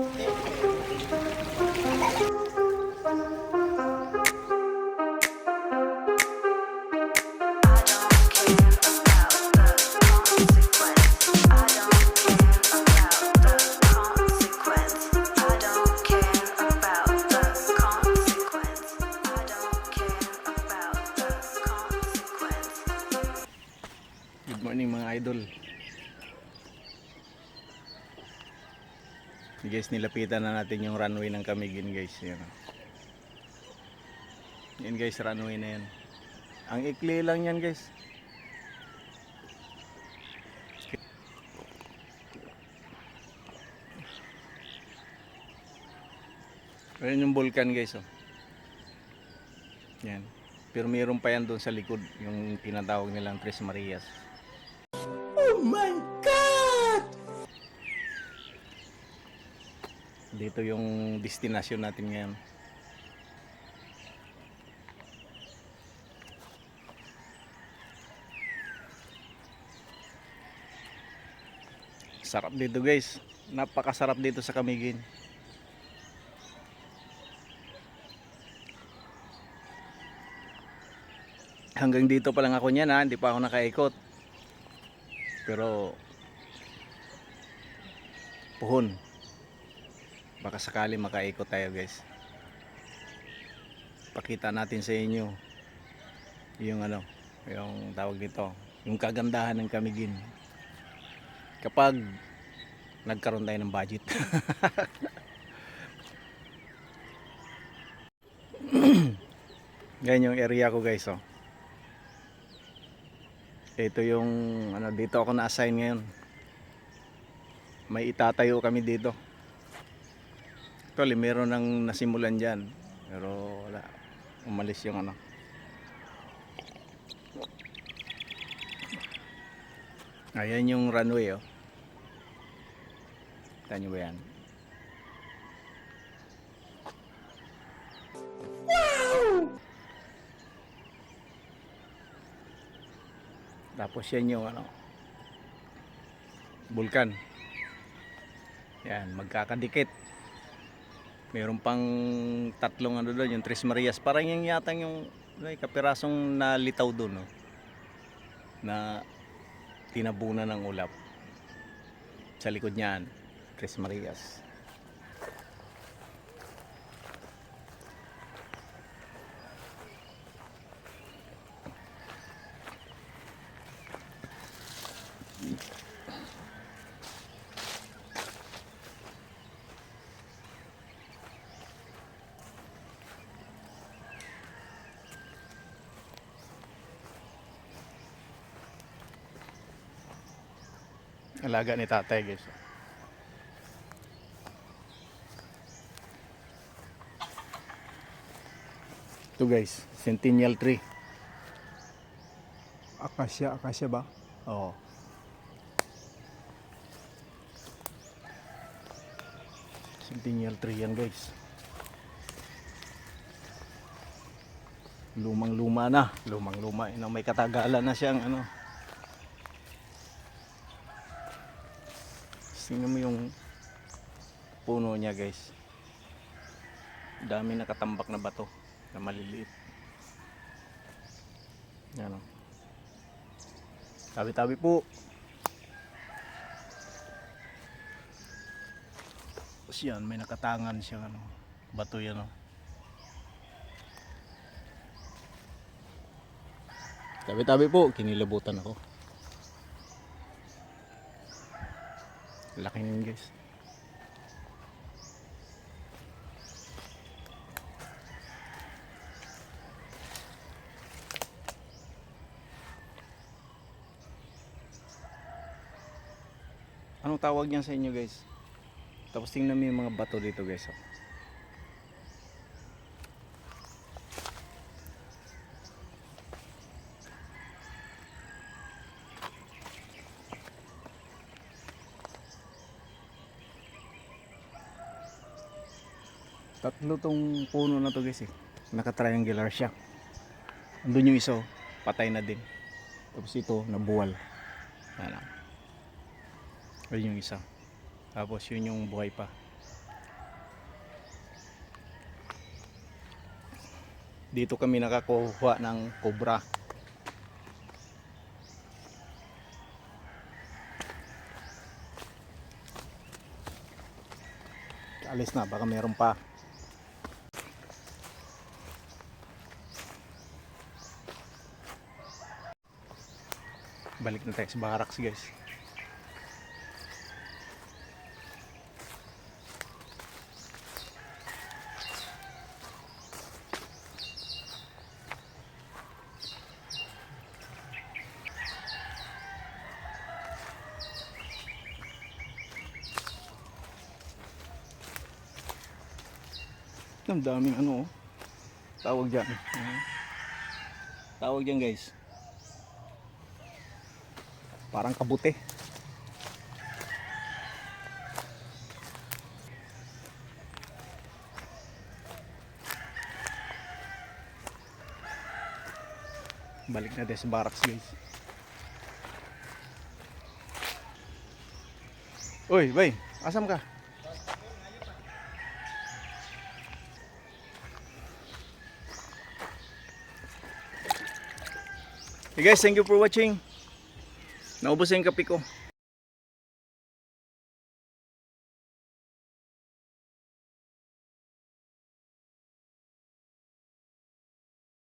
Good morning mga idol. Guys, nilapitan na natin yung runway ng Camiguin guys. Yan. Yan guys, runway na yan. Ang ikli lang yan guys. Ayan yung vulkan guys oh. Yan. Pero mayroon pa yan doon sa likod, yung tinatawag nilang Tres Marias. Oh my God! Dito yung destination natin ngayon. Sarap dito guys. Napakasarap dito sa Camiguin. Hanggang dito pa lang ako niyan ha, hindi pa ako nakaikot. Pero puhon. Baka sakali makaikot tayo guys. Pakita natin sa inyo yung yung tawag dito, yung kagandahan ng Camiguin. Kapag nagkaroon tayo ng budget. Ganyan yung area ko guys oh. Ito yung dito ako na-assign ngayon. May itatayo kami dito. Actually meron nang nasimulan dyan, pero wala, umalis yung ayan yung runway oh. Kita nyo ba yan? Tapos yan yung bulkan. Yan, magkakadikit. Mayroon pang tatlong doon, yung Tres Marias. Parang yung yatang yung kapirasong nalitaw doon, no? Na tinabunan ng ulap. Sa likod niyan, Tres Marias. Alaga ni tatay guys. Ito guys, Centennial tree. Acacia ba? Oo. Centennial tree yan guys. Lumang-luma na. Lumang-luma. May katagalan na siyang Tingnan mo yung puno niya guys. Dami nakatambak na bato na maliliit. Yan o. Tabi-tabi po. Tapos yan, may nakatangan siyang bato yan o. Tabi-tabi po, kinilabutan ako. Laki nyo guys. Anong tawag niyan sa inyo guys? Tapos tingnan mo yung mga bato dito guys oh. Tatlo tong puno na to guys eh. Naka-triangular siya. Andun yung isa, patay na din. Tapos ito, nabuwal. Yan lang. Ayun yung isa. Tapos yun yung buhay pa. Dito kami nakakuha ng cobra. Alis na, baka meron pa. Balik na tayo sa barracks guys. Ang daming ano, oh. Tawag dyan. Tawag dyan guys. Parang kabute. Balik natin sa barracks guys. Uy, bay, asam ka? Hey guys, thank you for watching. Naubos na yung kape ko.